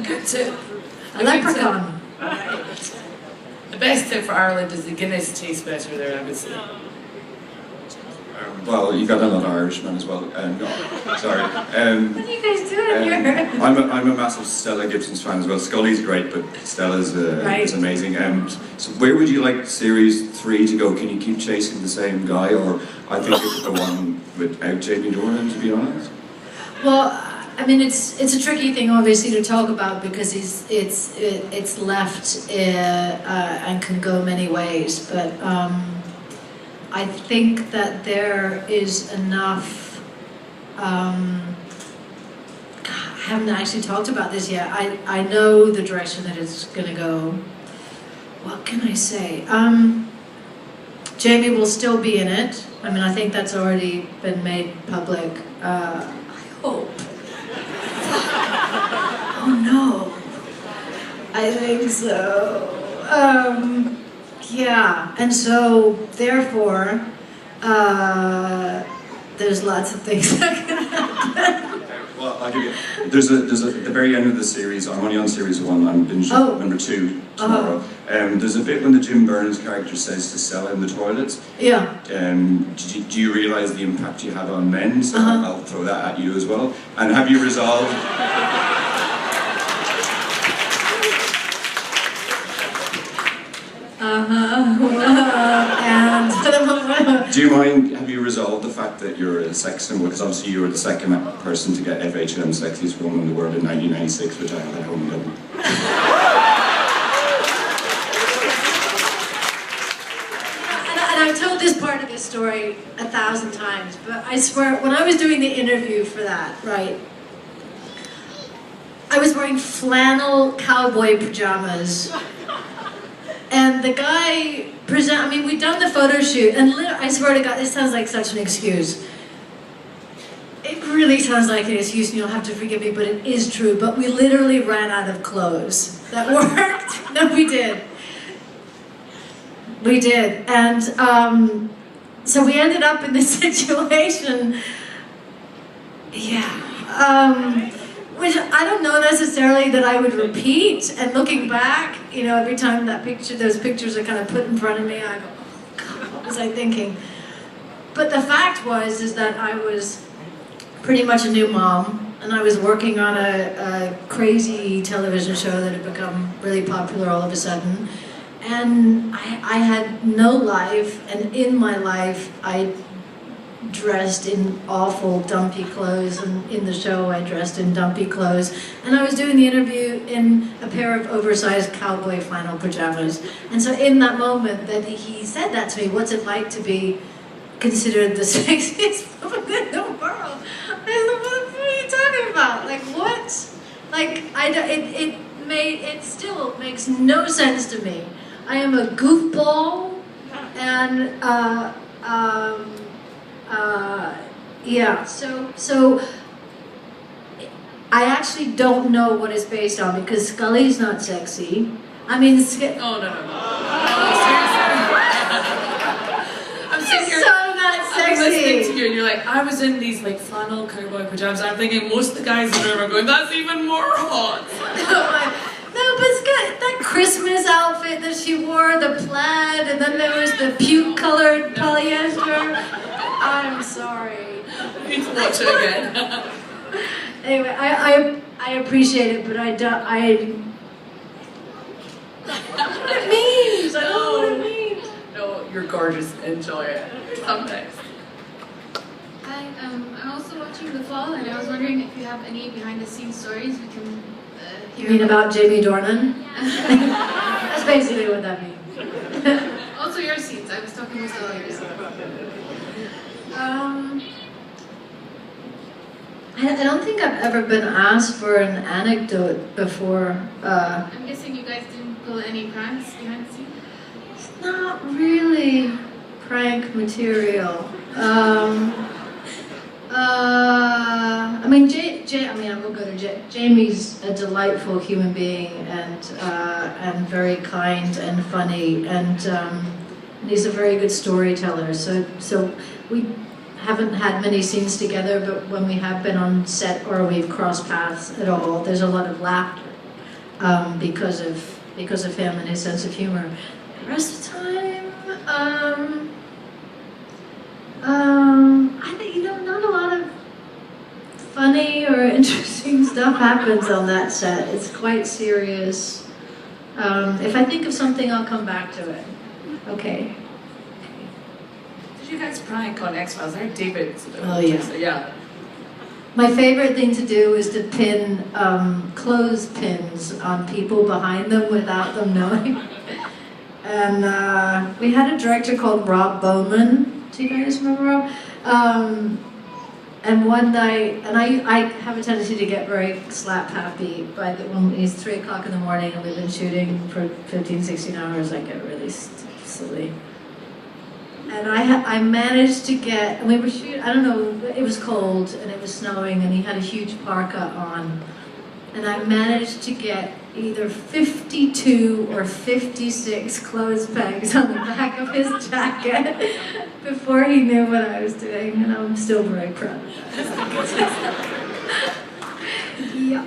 good tip. A leprechaun. The best tip for Ireland is the Guinness tastes better there, I would say. Well, you got another Irishman as well. No, sorry. What are you guys doing here? I'm a massive Stella Gibson's fan as well. Scully's great, but Stella's is amazing. So where would you like Series 3 to go? Can you keep chasing the same guy, or I think it's the one without Jamie Dornan, to be honest? Well, I mean, it's a tricky thing, obviously, to talk about because it's left and can go many ways. But I think that there is enough. I haven't actually talked about this yet. I know the direction that it's going to go. What can I say? Jamie will still be in it. I mean, I think that's already been made public. I hope. Oh no. I think so. Yeah, and so therefore, there's lots of things that can happen. Well, I'll give you. There's at the very end of the series. I'm only on series 1. I'm binging number 2 tomorrow. There's a bit when the Jim Burns character says to Stella in the toilets. Yeah. Do you realise the impact you have on men? So I'll throw that at you as well. And have you resolved? And do you mind? Have you resolved the fact that you're a sex symbol? Because obviously you were the second person to get FHM Sexiest Woman in the World in 1996, which I had at home done. And I've told this part of this story 1,000 times, but I swear, when I was doing the interview for that, right, I was wearing flannel cowboy pajamas. And the guy I mean, we'd done the photo shoot, and I swear to God, this sounds like such an excuse. It really sounds like an excuse, and you'll have to forgive me, but it is true. But we literally ran out of clothes. That worked. No, we did. We did. And so we ended up in this situation. Yeah. Which I don't know necessarily that I would repeat. And looking back, you know, every time those pictures are kind of put in front of me, I go, oh God, what was I thinking? But the fact is that I was pretty much a new mom, and I was working on a crazy television show that had become really popular all of a sudden. And I had no life, and in my life, I dressed in awful dumpy clothes, and in the show I dressed in dumpy clothes, and I was doing the interview in a pair of oversized cowboy flannel pajamas. And so in that moment that he said that to me, what's it like to be considered the sexiest woman in the world? I said, what are you talking about? Like what? Like it still makes no sense to me. I am a goofball, and yeah, so I actually don't know what it's based on, because Scully's not sexy. I mean, oh no. I'm sitting here, so not sexy. I'm listening to you, and you're like, I was in these like flannel cowboy pajamas. I'm thinking most of the guys in the room are going, that's even more hot. No, but it's got that Christmas outfit that she wore, the plaid, and then there was the puke-colored polyester. I'm sorry. I need to watch it again. Anyway, I appreciate it, but I don't. I don't know what it means. I don't know what it means. No, you're gorgeous. Enjoy it. Come next. Hi, I'm also watching The Fall, and I was wondering if you have any behind-the-scenes stories we can hear. You mean about Jamie Dornan? That's basically what that means. Also your scenes. I was talking about yours. I don't think I've ever been asked for an anecdote before. I'm guessing you guys didn't pull any pranks behind the scenes? It's not really prank material. I mean, I will go to Jamie's a delightful human being, and very kind and funny, and he's a very good storyteller. So we haven't had many scenes together, but when we have been on set or we've crossed paths at all, there's a lot of laughter. because of him and his sense of humor. The rest of the time, I think, not a lot of funny or interesting stuff happens on that set. It's quite serious. If I think of something, I'll come back to it. Okay. Did you guys prank on X-Files? I heard David. Oh, yeah. Yeah. My favorite thing to do is to pin clothespins on people behind them without them knowing. And we had a director called Rob Bowman. Do you guys remember Rob? And one night, and I have a tendency to get very slap happy when it's 3 o'clock in the morning and we've been shooting for 15, 16 hours, I get really silly. And I managed to get, and we were shooting, I don't know, it was cold and it was snowing and he had a huge parka on. And I managed to get either 52 or 56 clothes pegs on the back of his jacket before he knew what I was doing, and I'm still very proud of that. Yeah.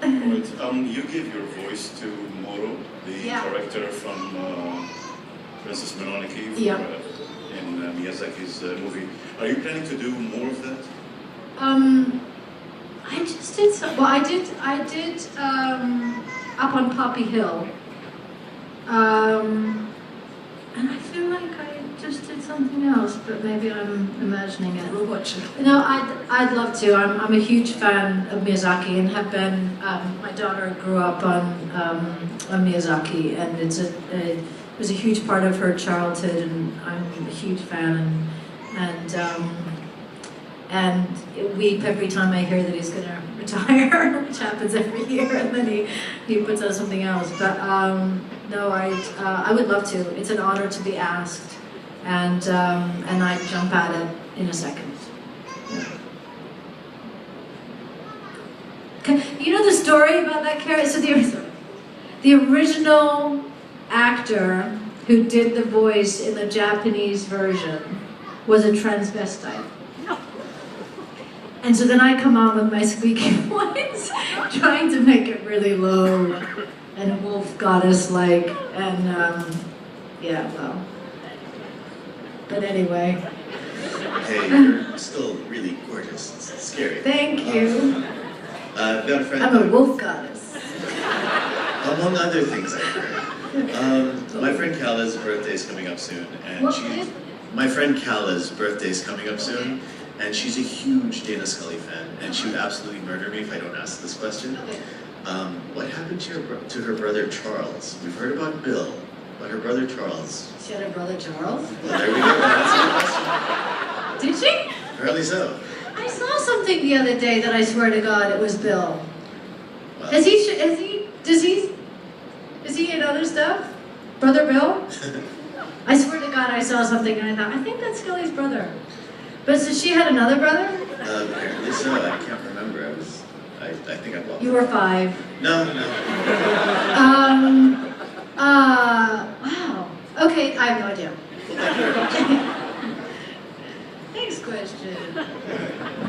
But, you give your voice to Moro, the character from Princess Mononoke in Miyazaki's movie. Are you planning to do more of that? I just did some. Well, I did up on Poppy Hill, and I feel like I just did something else, but maybe I'm imagining it. We'll watch it. I'd love to. I'm a huge fan of Miyazaki and have been. My daughter grew up on Miyazaki, and it was a huge part of her childhood, and I'm a huge fan. And weep every time I hear that he's going to retire, which happens every year, and then he puts out something else. But no, I would love to. It's an honor to be asked, and I jump at it in a second. Yeah. Okay. You know the story about that character? So the original actor who did the voice in the Japanese version was a transvestite. And so then I come on with my squeaky voice, trying to make it really low and wolf goddess-like, and yeah, well. But anyway. Hey, you're still really gorgeous. It's scary. Thank you. I've got a friend. I'm a wolf goddess. Among other things I've heard. My friend Kala's birthday is coming up soon, and my friend Kala's birthday is coming up soon. And she's a huge Dana Scully fan, and she would absolutely murder me if I don't ask this question. What happened to her brother Charles? We've heard about Bill, but her brother Charles. She had a brother Charles? Well, there we go. That's the question. Did she? Apparently so. I saw something the other day that I swear to God it was Bill. Well, Does he in other stuff? Brother Bill? I swear to God I saw something and I thought, I think that's Scully's brother. But so she had another brother? apparently so. I can't remember. I think I lost. You were 5. No. Wow. Okay, I have no idea. Well, thank you very much. Next question.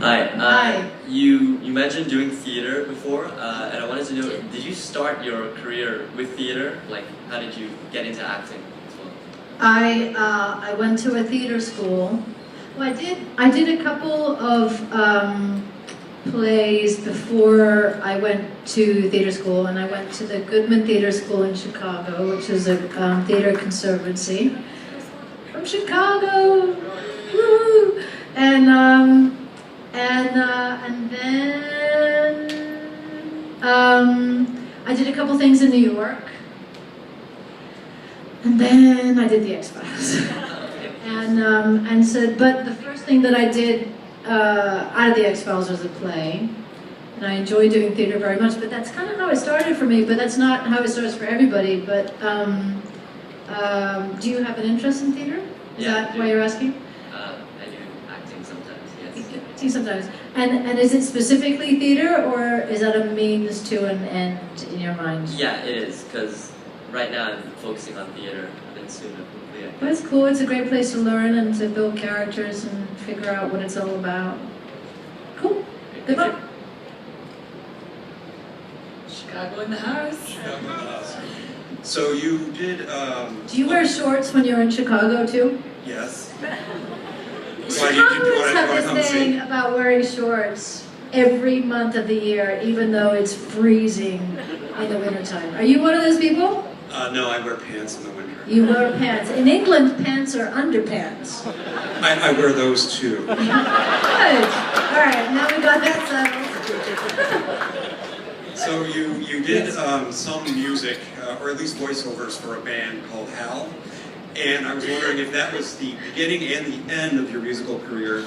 Hi. Hi. You mentioned doing theater before, and I wanted to know, did you start your career with theater? Like, how did you get into acting as well? I went to a theater school. Well, I did a couple of plays before I went to theater school, and I went to the Goodman Theater School in Chicago, which is a theater conservancy from Chicago. Woo! And then I did a couple things in New York, and then I did the X-Files. But the first thing that I did out of the X-Files was a play, and I enjoy doing theater very much. But that's kind of how it started for me. But that's not how it starts for everybody. But do you have an interest in theater? Is that why you're asking? I do acting sometimes, yes. Acting sometimes. And is it specifically theater, or is that a means to an end in your mind? Yeah, it is, because right now I'm focusing on theater, and then soon hopefully I Well, it's cool. It's a great place to learn and to build characters and figure out what it's all about. Cool. Good luck. Chicago in the house. So you did, Do you wear shorts when you're in Chicago too? yes. Chicagoans have this thing about wearing shorts every month of the year, even though it's freezing in the wintertime. Are you one of those people? No, I wear pants in the winter. You wear pants. In England, pants are underpants. I wear those too. Good. All right, now we got that settled. So you did some music, or at least voiceovers for a band called Hal. And I was wondering if that was the beginning and the end of your musical career,